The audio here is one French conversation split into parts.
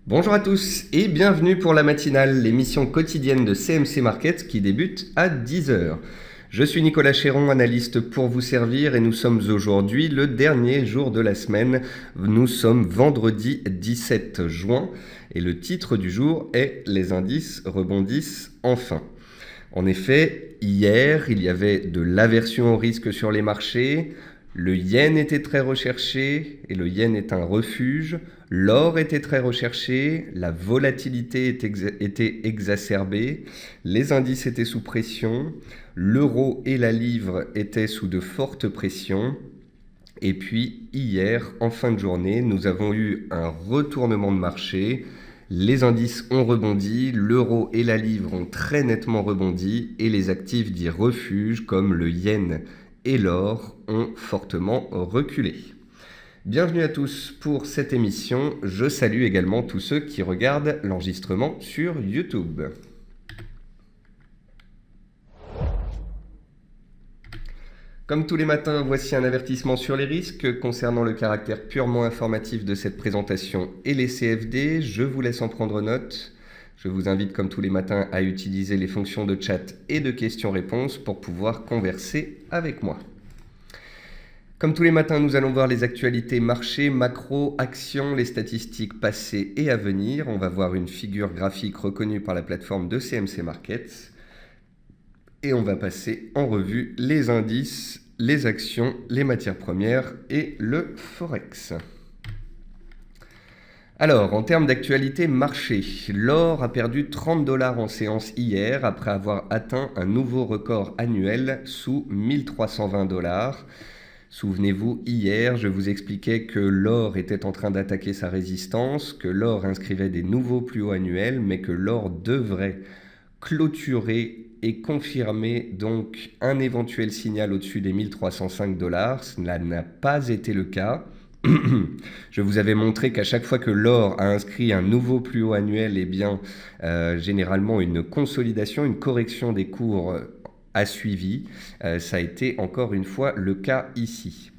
Bonjour à tous et bienvenue pour la matinale, l'émission quotidienne de CMC Markets qui débute à 10 heures. Je suis Nicolas Chéron, analyste pour vous servir et nous sommes aujourd'hui le dernier jour de la semaine. Nous sommes vendredi 17 juin et le titre du jour est Les indices rebondissent enfin. En effet, hier, il y avait de l'aversion au risque sur les marchés. Le yen était très recherché et le yen est un refuge. L'or était très recherché, la volatilité était exacerbée, les indices étaient sous pression, l'euro et la livre étaient sous de fortes pressions. Et puis hier, en fin de journée, nous avons eu un retournement de marché. Les indices ont rebondi, l'euro et la livre ont très nettement rebondi et les actifs dits refuges comme le yen et l'or ont fortement reculé. Bienvenue à tous pour cette émission. Je salue également tous ceux qui regardent l'enregistrement sur YouTube. Comme tous les matins, voici un avertissement sur les risques concernant le caractère purement informatif de cette présentation et les CFD. Je vous laisse en prendre note. Je vous invite comme tous les matins à utiliser les fonctions de chat et de questions-réponses pour pouvoir converser avec moi. Comme tous les matins, nous allons voir les actualités marché, macro, actions, les statistiques passées et à venir. On va voir une figure graphique reconnue par la plateforme de CMC Markets. Et on va passer en revue les indices, les actions, les matières premières et le Forex. Alors, en termes d'actualité marché, l'or a perdu 30 $ en séance hier après avoir atteint un nouveau record annuel sous 1320 $. Souvenez-vous, hier, je vous expliquais que l'or était en train d'attaquer sa résistance, que l'or inscrivait des nouveaux plus hauts annuels, mais que l'or devrait clôturer et confirmer donc un éventuel signal au-dessus des 1305 $. Cela n'a pas été le cas. Je vous avais montré qu'à chaque fois que l'or a inscrit un nouveau plus haut annuel, eh bien, généralement une consolidation, une correction des cours a suivi. Ça a été encore une fois le cas ici.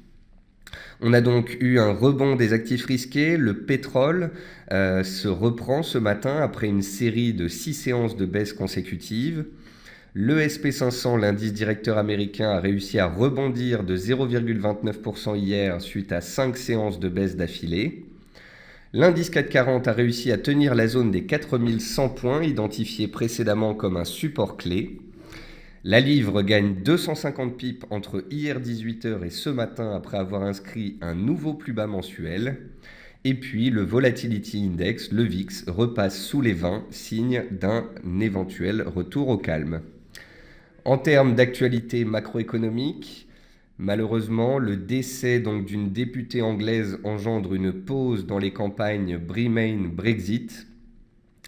On a donc eu un rebond des actifs risqués. Le pétrole se reprend ce matin après une série de 6 séances de baisse consécutives. Le SP500, l'indice directeur américain, a réussi à rebondir de 0,29% hier suite à 5 séances de baisse d'affilée. L'indice CAC 40 a réussi à tenir la zone des 4100 points, identifié précédemment comme un support clé. La livre gagne 250 pips entre hier 18h et ce matin après avoir inscrit un nouveau plus bas mensuel. Et puis le Volatility Index, le VIX, repasse sous les 20, signe d'un éventuel retour au calme. En termes d'actualité macroéconomique, malheureusement, le décès donc d'une députée anglaise engendre une pause dans les campagnes Remain-Brexit.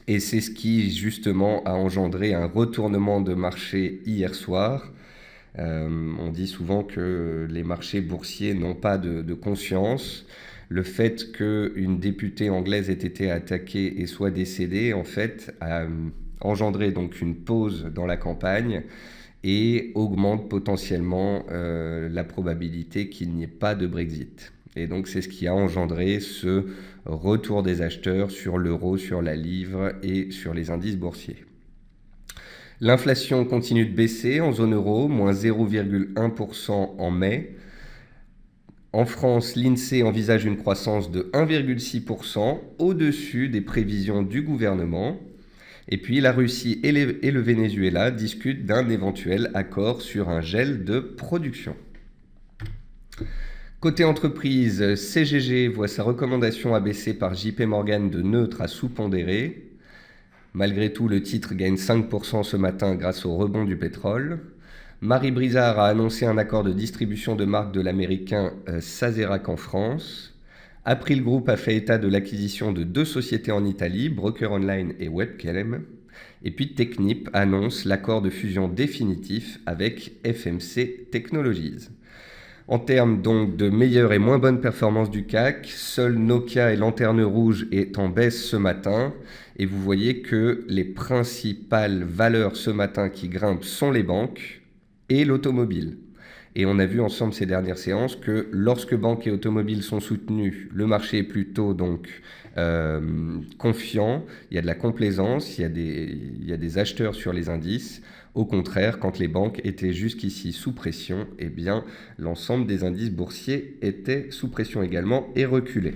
Et c'est ce qui, justement, a engendré un retournement de marché hier soir. On dit souvent que les marchés boursiers n'ont pas de conscience. Le fait qu'une députée anglaise ait été attaquée et soit décédée, en fait, a engendré donc une pause dans la campagne et augmente potentiellement la probabilité qu'il n'y ait pas de Brexit. Et donc c'est ce qui a engendré ce retour des acheteurs sur l'euro, sur la livre et sur les indices boursiers. L'inflation continue de baisser en zone euro, moins 0,1% en mai. En France, l'INSEE envisage une croissance de 1,6% au-dessus des prévisions du gouvernement. Et puis la Russie et le Venezuela discutent d'un éventuel accord sur un gel de production. Côté entreprise, CGG voit sa recommandation abaissée par JP Morgan de neutre à sous-pondéré. Malgré tout, le titre gagne 5% ce matin grâce au rebond du pétrole. Marie Brizard a annoncé un accord de distribution de marque de l'américain Sazerac en France. April Group a fait état de l'acquisition de 2 sociétés en Italie, Broker Online et Webcam. Et puis Technip annonce l'accord de fusion définitif avec FMC Technologies. En termes donc de meilleure et moins bonne performance du CAC, seul Nokia et Lanterne Rouge est en baisse ce matin. Et vous voyez que les principales valeurs ce matin qui grimpent sont les banques et l'automobile. Et on a vu ensemble ces dernières séances que lorsque banques et automobiles sont soutenus, le marché est plutôt donc confiant, il y a de la complaisance, il y a des acheteurs sur les indices. Au contraire, quand les banques étaient jusqu'ici sous pression, eh bien, l'ensemble des indices boursiers était sous pression également et reculait.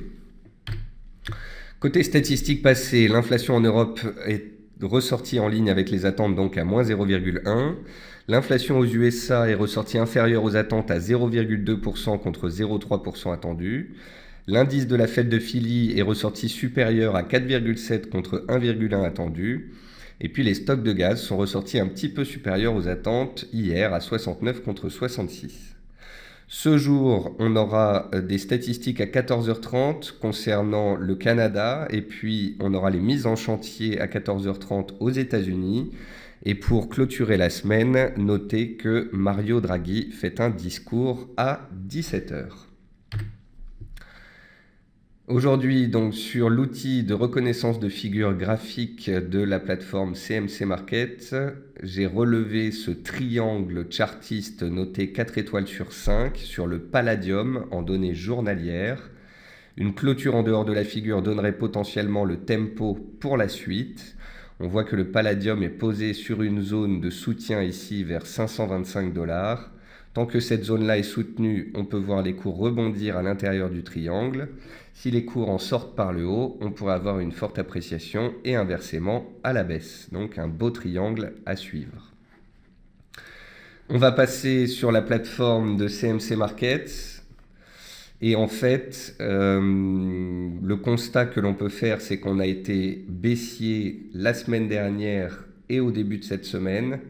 Côté statistiques passées, l'inflation en Europe est ressortie en ligne avec les attentes, donc à moins 0,1. L'inflation aux USA est ressortie inférieure aux attentes à 0,2% contre 0,3% attendu. L'indice de la Fed de Philly est ressorti supérieur à 4,7 contre 1,1 attendu. Et puis les stocks de gaz sont ressortis un petit peu supérieurs aux attentes hier à 69 contre 66. Ce jour, on aura des statistiques à 14h30 concernant le Canada et puis on aura les mises en chantier à 14h30 aux États-Unis. Et pour clôturer la semaine, notez que Mario Draghi fait un discours à 17h. Aujourd'hui, donc, sur l'outil de reconnaissance de figures graphiques de la plateforme CMC Market, j'ai relevé ce triangle chartiste noté 4 étoiles sur 5 sur le palladium en données journalières. Une clôture en dehors de la figure donnerait potentiellement le tempo pour la suite. On voit que le palladium est posé sur une zone de soutien ici vers 525 $. Tant que cette zone-là est soutenue, on peut voir les cours rebondir à l'intérieur du triangle. Si les cours en sortent par le haut, on pourrait avoir une forte appréciation et inversement à la baisse. Donc un beau triangle à suivre. On va passer sur la plateforme de CMC Markets. Et en fait, le constat que l'on peut faire, c'est qu'on a été baissier la semaine dernière et au début de cette semaine.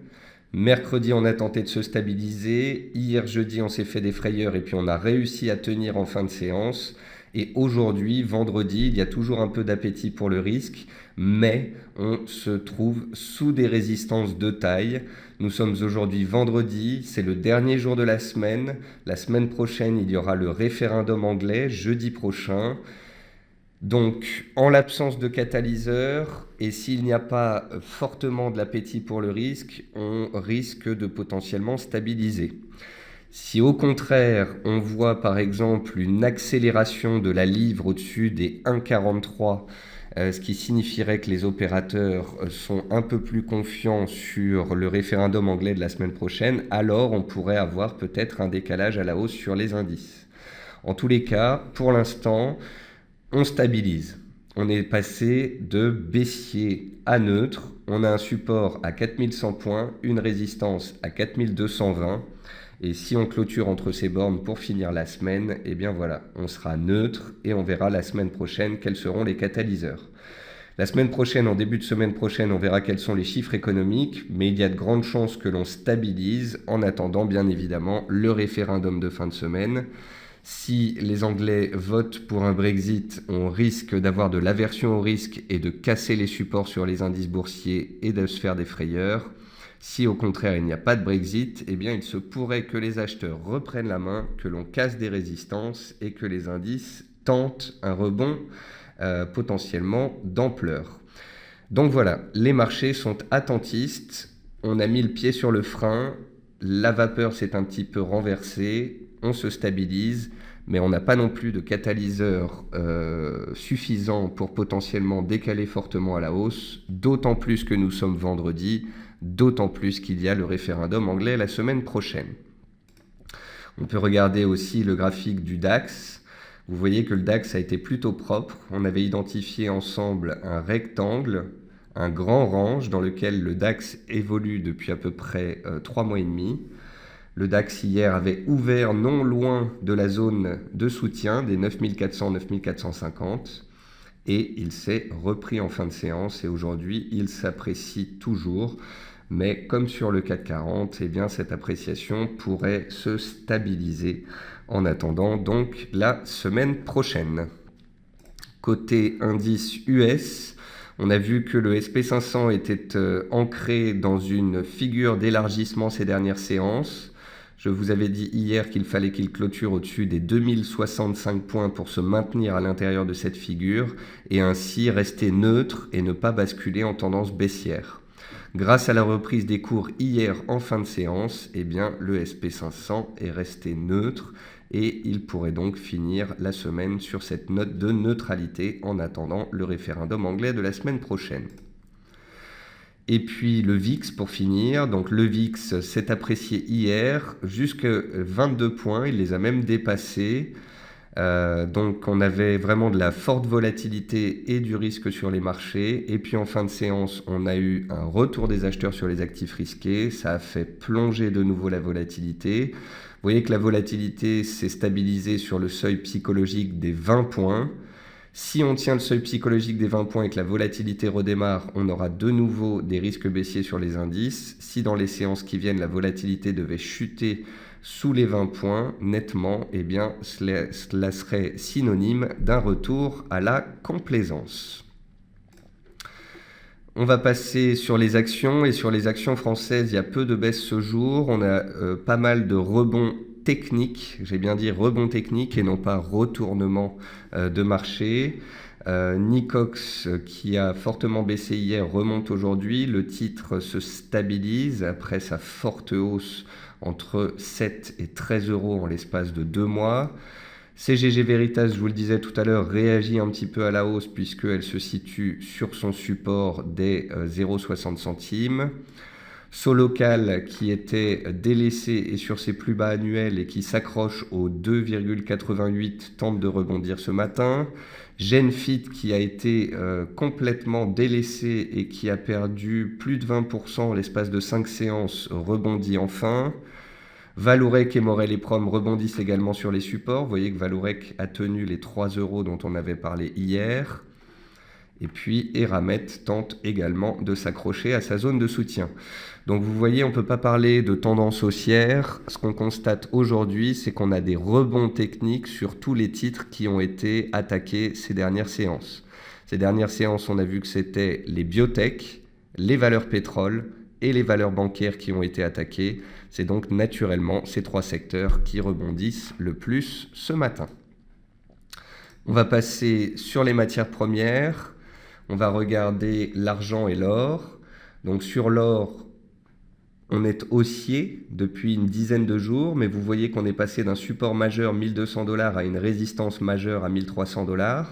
Mercredi, on a tenté de se stabiliser. Hier, jeudi, on s'est fait des frayeurs et puis on a réussi à tenir en fin de séance. Et aujourd'hui, vendredi, il y a toujours un peu d'appétit pour le risque, mais on se trouve sous des résistances de taille. Nous sommes aujourd'hui vendredi, c'est le dernier jour de la semaine. La semaine prochaine, il y aura le référendum anglais, jeudi prochain. Donc, en l'absence de catalyseur, et s'il n'y a pas fortement de l'appétit pour le risque, on risque de potentiellement stabiliser. Si au contraire, on voit par exemple une accélération de la livre au-dessus des 1,43, ce qui signifierait que les opérateurs sont un peu plus confiants sur le référendum anglais de la semaine prochaine, alors on pourrait avoir peut-être un décalage à la hausse sur les indices. En tous les cas, pour l'instant, on stabilise. On est passé de baissier à neutre. On a un support à 4100 points, une résistance à 4220. Et si on clôture entre ces bornes pour finir la semaine, eh bien voilà, on sera neutre et on verra la semaine prochaine quels seront les catalyseurs. La semaine prochaine, en début de semaine prochaine, on verra quels sont les chiffres économiques, mais il y a de grandes chances que l'on stabilise en attendant bien évidemment le référendum de fin de semaine. Si les Anglais votent pour un Brexit, on risque d'avoir de l'aversion au risque et de casser les supports sur les indices boursiers et de se faire des frayeurs. Si au contraire il n'y a pas de Brexit, eh bien il se pourrait que les acheteurs reprennent la main, que l'on casse des résistances et que les indices tentent un rebond potentiellement d'ampleur. Donc voilà, les marchés sont attentistes, on a mis le pied sur le frein, la vapeur s'est un petit peu renversée, on se stabilise, mais on n'a pas non plus de catalyseur suffisant pour potentiellement décaler fortement à la hausse, d'autant plus que nous sommes vendredi, d'autant plus qu'il y a le référendum anglais la semaine prochaine. On peut regarder aussi le graphique du DAX. Vous voyez que le DAX a été plutôt propre. On avait identifié ensemble un rectangle, un grand range dans lequel le DAX évolue depuis à peu près 3 mois et demi. Le DAX hier avait ouvert non loin de la zone de soutien des 9400-9450 et il s'est repris en fin de séance et aujourd'hui il s'apprécie toujours. Mais comme sur le CAC 40, eh bien, cette appréciation pourrait se stabiliser en attendant donc la semaine prochaine. Côté indice US, on a vu que le SP500 était ancré dans une figure d'élargissement ces dernières séances. Je vous avais dit hier qu'il fallait qu'il clôture au-dessus des 2065 points pour se maintenir à l'intérieur de cette figure et ainsi rester neutre et ne pas basculer en tendance baissière. Grâce à la reprise des cours hier en fin de séance, eh bien, le SP500 est resté neutre et il pourrait donc finir la semaine sur cette note de neutralité en attendant le référendum anglais de la semaine prochaine. Et puis le VIX pour finir, donc le VIX s'est apprécié hier jusqu'à 22 points, il les a même dépassés. Donc on avait vraiment de la forte volatilité et du risque sur les marchés. Et puis en fin de séance, on a eu un retour des acheteurs sur les actifs risqués. Ça a fait plonger de nouveau la volatilité. Vous voyez que la volatilité s'est stabilisée sur le seuil psychologique des 20 points. Si on tient le seuil psychologique des 20 points et que la volatilité redémarre, on aura de nouveau des risques baissiers sur les indices. Si dans les séances qui viennent, la volatilité devait chuter sous les 20 points nettement, eh bien, cela serait synonyme d'un retour à la complaisance. On va passer sur les actions, et sur les actions françaises, il y a peu de baisse ce jour. On a pas mal de rebonds techniques, j'ai bien dit rebonds techniques et non pas retournement de marché. Nicox, qui a fortement baissé hier, remonte aujourd'hui. Le titre se stabilise après sa forte hausse entre 7 et 13 euros en l'espace de 2 mois. CGG Veritas, je vous le disais tout à l'heure, réagit un petit peu à la hausse puisqu'elle se situe sur son support des 0,60 centimes. Solocal, qui était délaissé et sur ses plus bas annuels et qui s'accroche aux 2,88, tente de rebondir ce matin. Genfit, qui a été complètement délaissé et qui a perdu plus de 20% en l'espace de 5 séances, rebondit enfin. Vallourec et Morel et Prom rebondissent également sur les supports. Vous voyez que Vallourec a tenu les 3 euros dont on avait parlé hier. Et puis Eramet tente également de s'accrocher à sa zone de soutien. Donc vous voyez, on ne peut pas parler de tendance haussière. Ce qu'on constate aujourd'hui, c'est qu'on a des rebonds techniques sur tous les titres qui ont été attaqués ces dernières séances. Ces dernières séances, on a vu que c'était les biotech, les valeurs pétrole et les valeurs bancaires qui ont été attaquées. C'est donc naturellement ces 3 secteurs qui rebondissent le plus ce matin. On va passer sur les matières premières. On va regarder l'argent et l'or. Donc sur l'or, on est haussier depuis une dizaine de jours, mais vous voyez qu'on est passé d'un support majeur 1200 $ à une résistance majeure à 1300 $.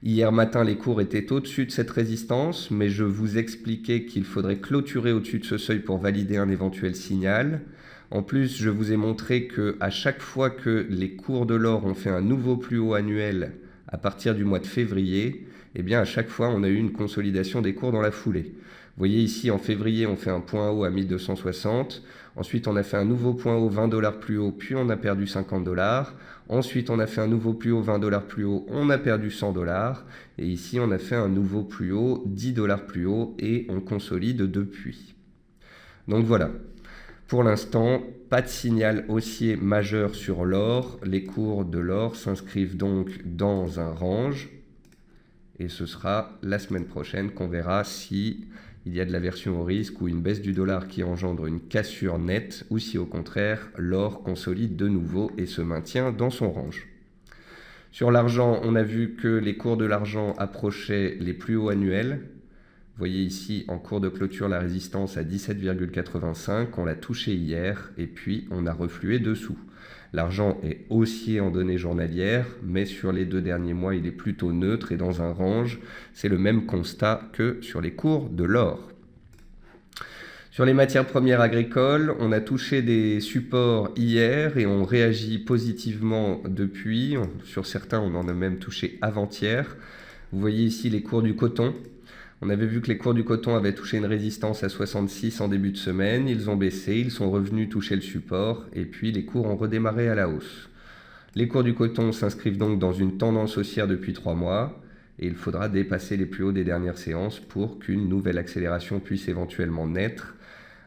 Hier matin, les cours étaient au-dessus de cette résistance, mais je vous expliquais qu'il faudrait clôturer au-dessus de ce seuil pour valider un éventuel signal. En plus, je vous ai montré qu'à chaque fois que les cours de l'or ont fait un nouveau plus haut annuel à partir du mois de février, eh bien à chaque fois, on a eu une consolidation des cours dans la foulée. Vous voyez ici, en février, on fait un point haut à 1260. Ensuite, on a fait un nouveau point haut 20 $ plus haut, puis on a perdu 50 $. Ensuite, on a fait un nouveau plus haut 20 $ plus haut, on a perdu 100 $. Et ici, on a fait un nouveau plus haut 10 $ plus haut et on consolide depuis. Donc voilà. Pour l'instant, pas de signal haussier majeur sur l'or. Les cours de l'or s'inscrivent donc dans un range. Et ce sera la semaine prochaine qu'on verra si il y a de l'aversion au risque ou une baisse du dollar qui engendre une cassure nette ou si au contraire l'or consolide de nouveau et se maintient dans son range. Sur l'argent, on a vu que les cours de l'argent approchaient les plus hauts annuels. Vous voyez ici en cours de clôture la résistance à 17,85, on l'a touché hier et puis on a reflué dessous. L'argent est haussier en données journalières, mais sur les 2 derniers mois, il est plutôt neutre et dans un range. C'est le même constat que sur les cours de l'or. Sur les matières premières agricoles, on a touché des supports hier et on réagit positivement depuis. Sur certains, on en a même touché avant-hier. Vous voyez ici les cours du coton. On avait vu que les cours du coton avaient touché une résistance à 66 en début de semaine. Ils ont baissé, ils sont revenus toucher le support et puis les cours ont redémarré à la hausse. Les cours du coton s'inscrivent donc dans une tendance haussière depuis 3 mois et il faudra dépasser les plus hauts des dernières séances pour qu'une nouvelle accélération puisse éventuellement naître.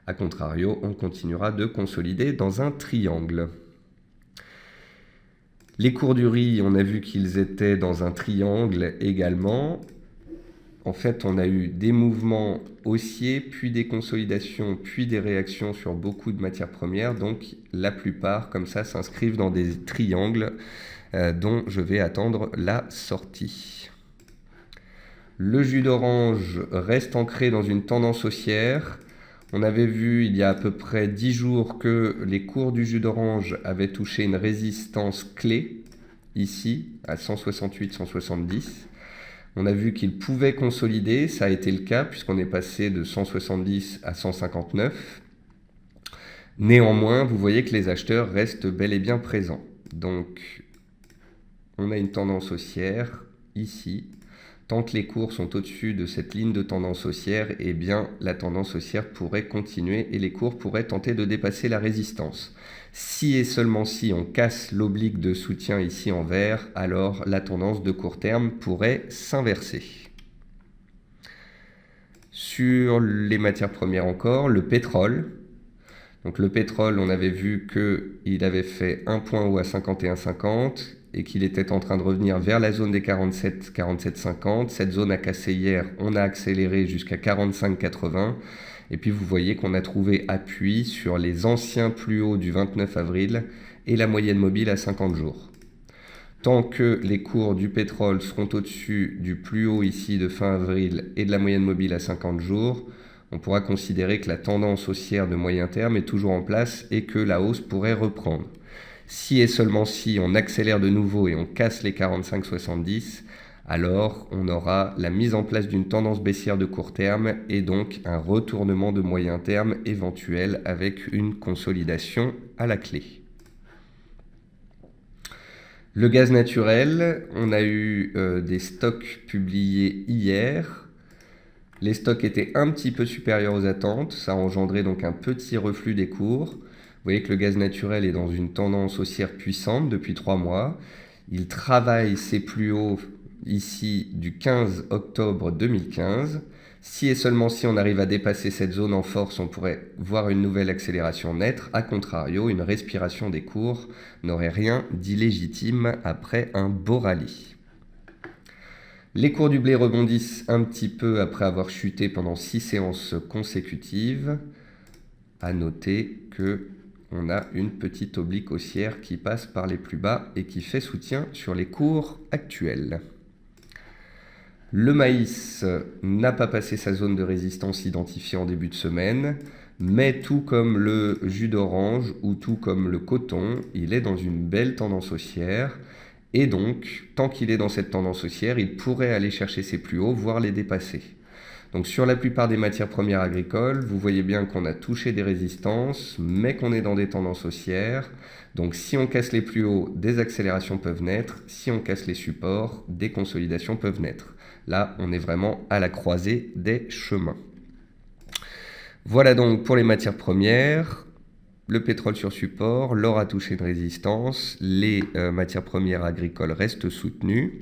A contrario, on continuera de consolider dans un triangle. Les cours du riz, on a vu qu'ils étaient dans un triangle également. En fait, on a eu des mouvements haussiers, puis des consolidations, puis des réactions sur beaucoup de matières premières. Donc, la plupart, comme ça, s'inscrivent dans des triangles dont je vais attendre la sortie. Le jus d'orange reste ancré dans une tendance haussière. On avait vu il y a à peu près 10 jours que les cours du jus d'orange avaient touché une résistance clé, ici, à 168-170. On a vu qu'il pouvait consolider, ça a été le cas puisqu'on est passé de 170 à 159. Néanmoins, vous voyez que les acheteurs restent bel et bien présents. Donc, on a une tendance haussière ici. Tant que les cours sont au-dessus de cette ligne de tendance haussière, eh bien, la tendance haussière pourrait continuer et les cours pourraient tenter de dépasser la résistance. Si et seulement si on casse l'oblique de soutien ici en vert, alors la tendance de court terme pourrait s'inverser. Sur les matières premières encore, le pétrole. Donc le pétrole, on avait vu qu'il avait fait un point haut à 51,50 et qu'il était en train de revenir vers la zone des 47, 47,50. Cette zone a cassé hier, on a accéléré jusqu'à 45,80. Et puis vous voyez qu'on a trouvé appui sur les anciens plus hauts du 29 avril et la moyenne mobile à 50 jours. Tant que les cours du pétrole seront au-dessus du plus haut ici de fin avril et de la moyenne mobile à 50 jours, on pourra considérer que la tendance haussière de moyen terme est toujours en place et que la hausse pourrait reprendre. Si et seulement si on accélère de nouveau et on casse les 45,70, alors on aura la mise en place d'une tendance baissière de court terme et donc un retournement de moyen terme éventuel avec une consolidation à la clé. Le gaz naturel, on a eu des stocks publiés hier. Les stocks étaient un petit peu supérieurs aux attentes, ça a engendré donc un petit reflux des cours. Vous voyez que le gaz naturel est dans une tendance haussière puissante depuis 3 mois. Il travaille ses plus hauts ici du 15 octobre 2015. Si et seulement si on arrive à dépasser cette zone en force, on pourrait voir une nouvelle accélération naître. A contrario, une respiration des cours n'aurait rien d'illégitime après un beau rallye. Les cours du blé rebondissent un petit peu après avoir chuté pendant 6 séances consécutives. À noter qu'on a une petite oblique haussière qui passe par les plus bas et qui fait soutien sur les cours actuels. Le maïs n'a pas passé sa zone de résistance identifiée en début de semaine, mais tout comme le jus d'orange ou tout comme le coton, il est dans une belle tendance haussière. Et donc, tant qu'il est dans cette tendance haussière, il pourrait aller chercher ses plus hauts, voire les dépasser. Donc sur la plupart des matières premières agricoles, vous voyez bien qu'on a touché des résistances, mais qu'on est dans des tendances haussières. Donc si on casse les plus hauts, des accélérations peuvent naître. Si on casse les supports, des consolidations peuvent naître. Là, on est vraiment à la croisée des chemins. Voilà donc pour les matières premières. Le pétrole sur support, l'or a touché une résistance, les matières premières agricoles restent soutenues.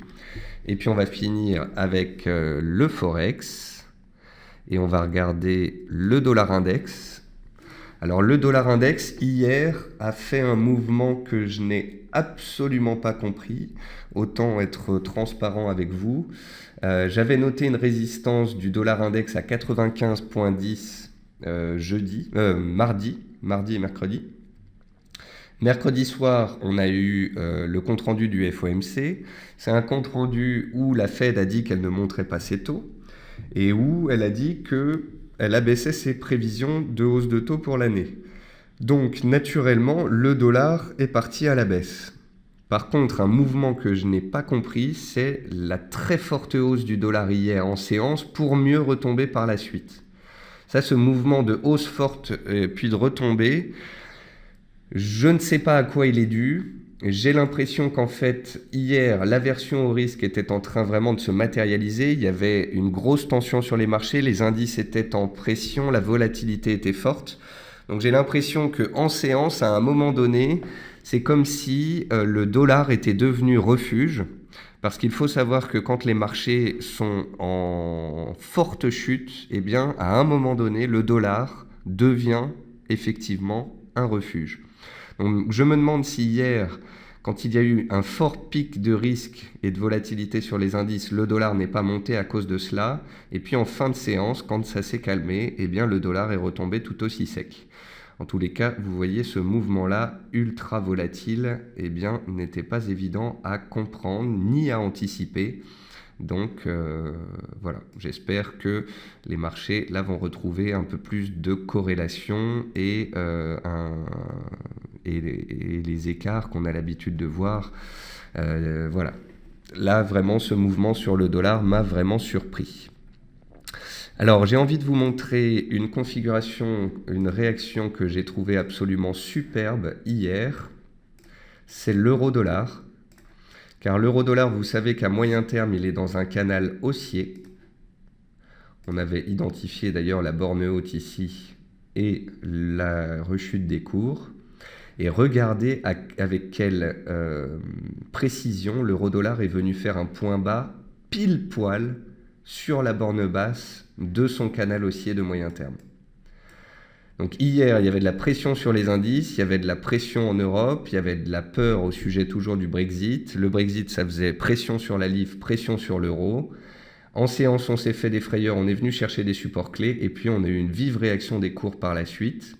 Et puis on va finir avec le Forex. Et on va regarder le dollar index. Alors le dollar index, hier, a fait un mouvement que je n'ai absolument pas compris. Autant être transparent avec vous. J'avais noté une résistance du dollar index à 95,10 mardi et mercredi. Mercredi soir, on a eu le compte-rendu du FOMC. C'est un compte-rendu où la Fed a dit qu'elle ne monterait pas ses taux et où elle a dit qu'elle abaissait ses prévisions de hausse de taux pour l'année. Donc, naturellement, le dollar est parti à la baisse. Par contre, un mouvement que je n'ai pas compris, c'est la très forte hausse du dollar hier en séance pour mieux retomber par la suite. Ça, ce mouvement de hausse forte puis de retombée, je ne sais pas à quoi il est dû. J'ai l'impression qu'en fait, hier, l'aversion au risque était en train vraiment de se matérialiser. Il y avait une grosse tension sur les marchés, les indices étaient en pression, la volatilité était forte. Donc j'ai l'impression qu'en séance, à un moment donné, c'est comme si le dollar était devenu refuge. Parce qu'il faut savoir que quand les marchés sont en forte chute, eh bien, à un moment donné, le dollar devient effectivement un refuge. Donc, je me demande si hier, quand il y a eu un fort pic de risque et de volatilité sur les indices, le dollar n'est pas monté à cause de cela. Et puis en fin de séance, quand ça s'est calmé, eh bien, le dollar est retombé tout aussi sec. En tous les cas, vous voyez ce mouvement-là ultra volatile, eh bien, n'était pas évident à comprendre ni à anticiper. Donc voilà, j'espère que les marchés là vont retrouver un peu plus de corrélation et les écarts qu'on a l'habitude de voir. Voilà. Là, vraiment, ce mouvement sur le dollar m'a vraiment surpris. Alors, j'ai envie de vous montrer une configuration, une réaction que j'ai trouvée absolument superbe hier. C'est l'euro-dollar. Car l'euro-dollar, vous savez qu'à moyen terme, il est dans un canal haussier. On avait identifié d'ailleurs la borne haute ici et la rechute des cours. Et regardez avec quelle précision l'euro-dollar est venu faire un point bas pile poil sur la borne basse de son canal haussier de moyen terme. Donc hier, il y avait de la pression sur les indices, il y avait de la pression en Europe, il y avait de la peur au sujet toujours du Brexit. Le Brexit, ça faisait pression sur la livre, pression sur l'euro. En séance, on s'est fait des frayeurs, on est venu chercher des supports clés et puis on a eu une vive réaction des cours par la suite.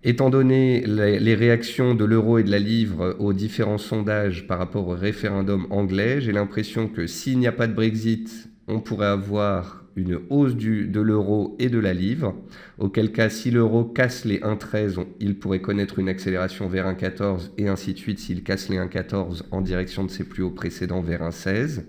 Étant donné les réactions de l'euro et de la livre aux différents sondages par rapport au référendum anglais, j'ai l'impression que s'il n'y a pas de Brexit, on pourrait avoir une hausse de l'euro et de la livre, auquel cas si l'euro casse les 1,13, il pourrait connaître une accélération vers 1,14 et ainsi de suite s'il casse les 1,14 en direction de ses plus hauts précédents vers 1,16.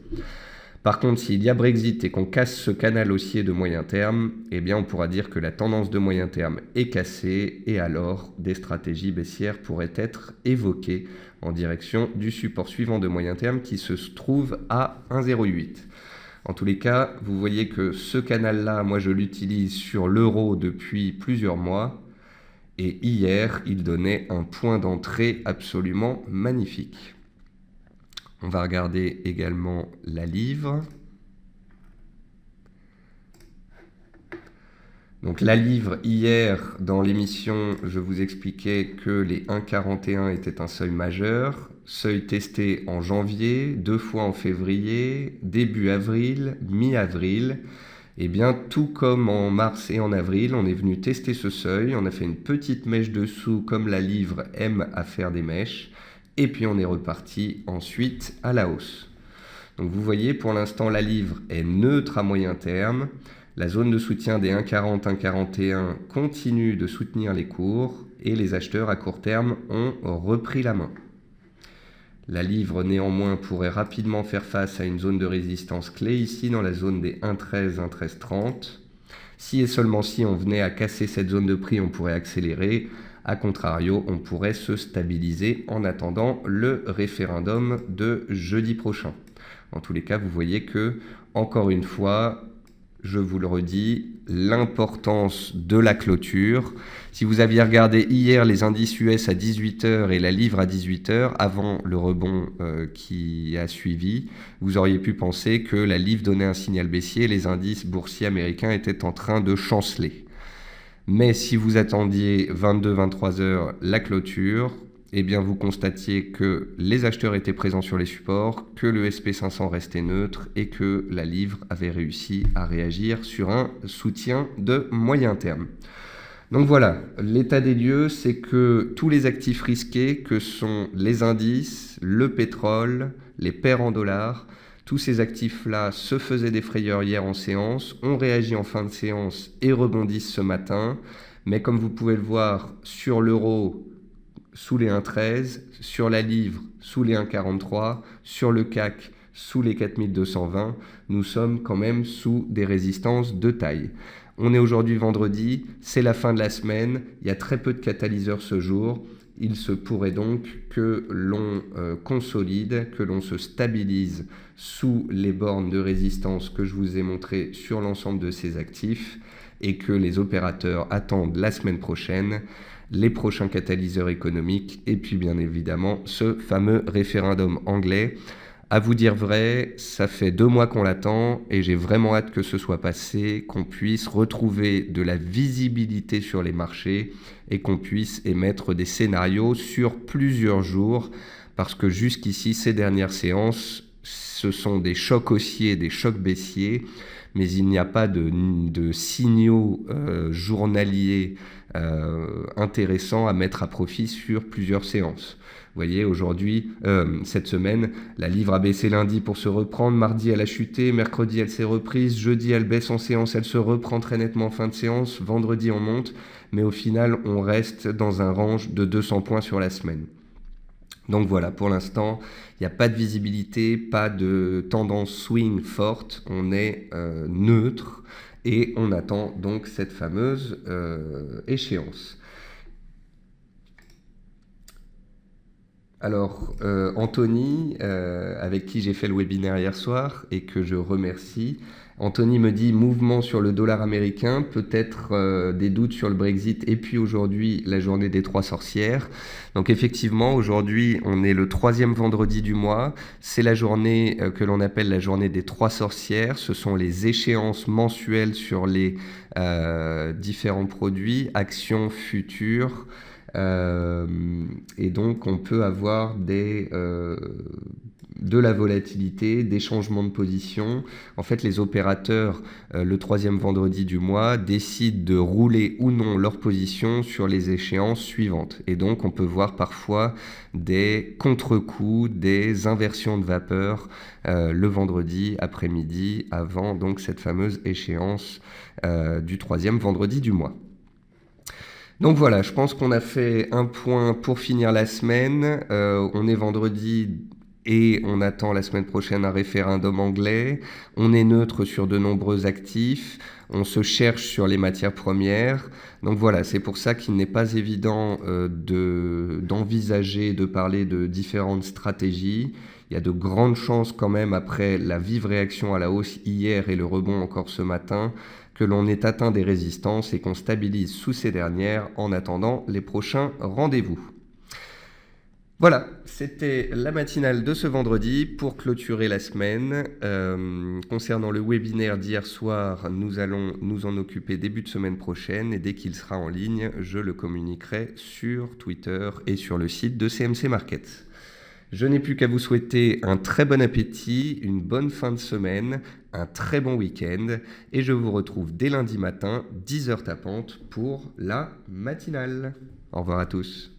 Par contre, s'il y a Brexit et qu'on casse ce canal haussier de moyen terme, eh bien on pourra dire que la tendance de moyen terme est cassée et alors des stratégies baissières pourraient être évoquées en direction du support suivant de moyen terme qui se trouve à 1,08. En tous les cas, vous voyez que ce canal-là, moi je l'utilise sur l'euro depuis plusieurs mois et hier, il donnait un point d'entrée absolument magnifique. On va regarder également la livre. Donc la livre, hier, dans l'émission, je vous expliquais que les 1,41 étaient un seuil majeur. Seuil testé en janvier, 2 fois en février, début avril, mi-avril. Eh bien, tout comme en mars et en avril, on est venu tester ce seuil. On a fait une petite mèche dessous, comme la livre aime à faire des mèches. Et puis on est reparti ensuite à la hausse. Donc vous voyez, pour l'instant, la livre est neutre à moyen terme. La zone de soutien des 1,40, 1,41 continue de soutenir les cours et les acheteurs à court terme ont repris la main. La livre, néanmoins, pourrait rapidement faire face à une zone de résistance clé ici dans la zone des 1,13, 1,1330. Si et seulement si on venait à casser cette zone de prix, on pourrait accélérer. A contrario, on pourrait se stabiliser en attendant le référendum de jeudi prochain. En tous les cas, vous voyez que, encore une fois, je vous le redis, l'importance de la clôture. Si vous aviez regardé hier les indices US à 18h et la livre à 18h, avant le rebond qui a suivi, vous auriez pu penser que la livre donnait un signal baissier et les indices boursiers américains étaient en train de chanceler. Mais si vous attendiez 22-23 heures la clôture, eh bien vous constatiez que les acheteurs étaient présents sur les supports, que le SP500 restait neutre et que la livre avait réussi à réagir sur un soutien de moyen terme. Donc voilà, l'état des lieux, c'est que tous les actifs risqués que sont les indices, le pétrole, les paires en dollars, tous ces actifs-là se faisaient des frayeurs hier en séance, ont réagi en fin de séance et rebondissent ce matin. Mais comme vous pouvez le voir, sur l'euro, sous les 1,13, sur la livre, sous les 1,43, sur le CAC, sous les 4220, nous sommes quand même sous des résistances de taille. On est aujourd'hui vendredi, c'est la fin de la semaine, il y a très peu de catalyseurs ce jour. Il se pourrait donc que l'on consolide, que l'on se stabilise sous les bornes de résistance que je vous ai montrées sur l'ensemble de ces actifs et que les opérateurs attendent la semaine prochaine les prochains catalyseurs économiques et puis bien évidemment ce fameux référendum anglais. À vous dire vrai, ça fait 2 mois qu'on l'attend et j'ai vraiment hâte que ce soit passé, qu'on puisse retrouver de la visibilité sur les marchés et qu'on puisse émettre des scénarios sur plusieurs jours parce que jusqu'ici, ces dernières séances, ce sont des chocs haussiers, des chocs baissiers, mais il n'y a pas de signaux journaliers intéressants à mettre à profit sur plusieurs séances. Vous voyez, aujourd'hui, cette semaine, la livre a baissé lundi pour se reprendre, mardi elle a chuté, mercredi elle s'est reprise, jeudi elle baisse en séance, elle se reprend très nettement en fin de séance, vendredi on monte, mais au final on reste dans un range de 200 points sur la semaine. Donc voilà, pour l'instant, il n'y a pas de visibilité, pas de tendance swing forte, on est neutre et on attend donc cette fameuse échéance. Alors, Anthony, avec qui j'ai fait le webinaire hier soir et que je remercie, Anthony me dit mouvement sur le dollar américain, peut-être des doutes sur le Brexit et puis aujourd'hui la journée des 3 sorcières. Donc effectivement, aujourd'hui on est le 3e vendredi du mois, c'est la journée que l'on appelle la journée des 3 sorcières, ce sont les échéances mensuelles sur les différents produits, actions futures. Et donc on peut avoir de la volatilité, des changements de position. En fait, les opérateurs, le 3e vendredi du mois, décident de rouler ou non leur position sur les échéances suivantes. Et donc on peut voir parfois des contre-coups, des inversions de vapeur le vendredi après-midi, avant donc cette fameuse échéance du 3e vendredi du mois. Donc voilà, je pense qu'on a fait un point pour finir la semaine. On est vendredi et on attend la semaine prochaine un référendum anglais. On est neutre sur de nombreux actifs. On se cherche sur les matières premières. Donc voilà, c'est pour ça qu'il n'est pas évident d'envisager, de parler de différentes stratégies. Il y a de grandes chances quand même, après la vive réaction à la hausse hier et le rebond encore ce matin, que l'on ait atteint des résistances et qu'on stabilise sous ces dernières en attendant les prochains rendez-vous. Voilà, c'était la matinale de ce vendredi pour clôturer la semaine. Concernant le webinaire d'hier soir, nous allons nous en occuper début de semaine prochaine et dès qu'il sera en ligne, je le communiquerai sur Twitter et sur le site de CMC Markets. Je n'ai plus qu'à vous souhaiter un très bon appétit, une bonne fin de semaine, un très bon week-end et je vous retrouve dès lundi matin, 10h tapante pour la matinale. Au revoir à tous.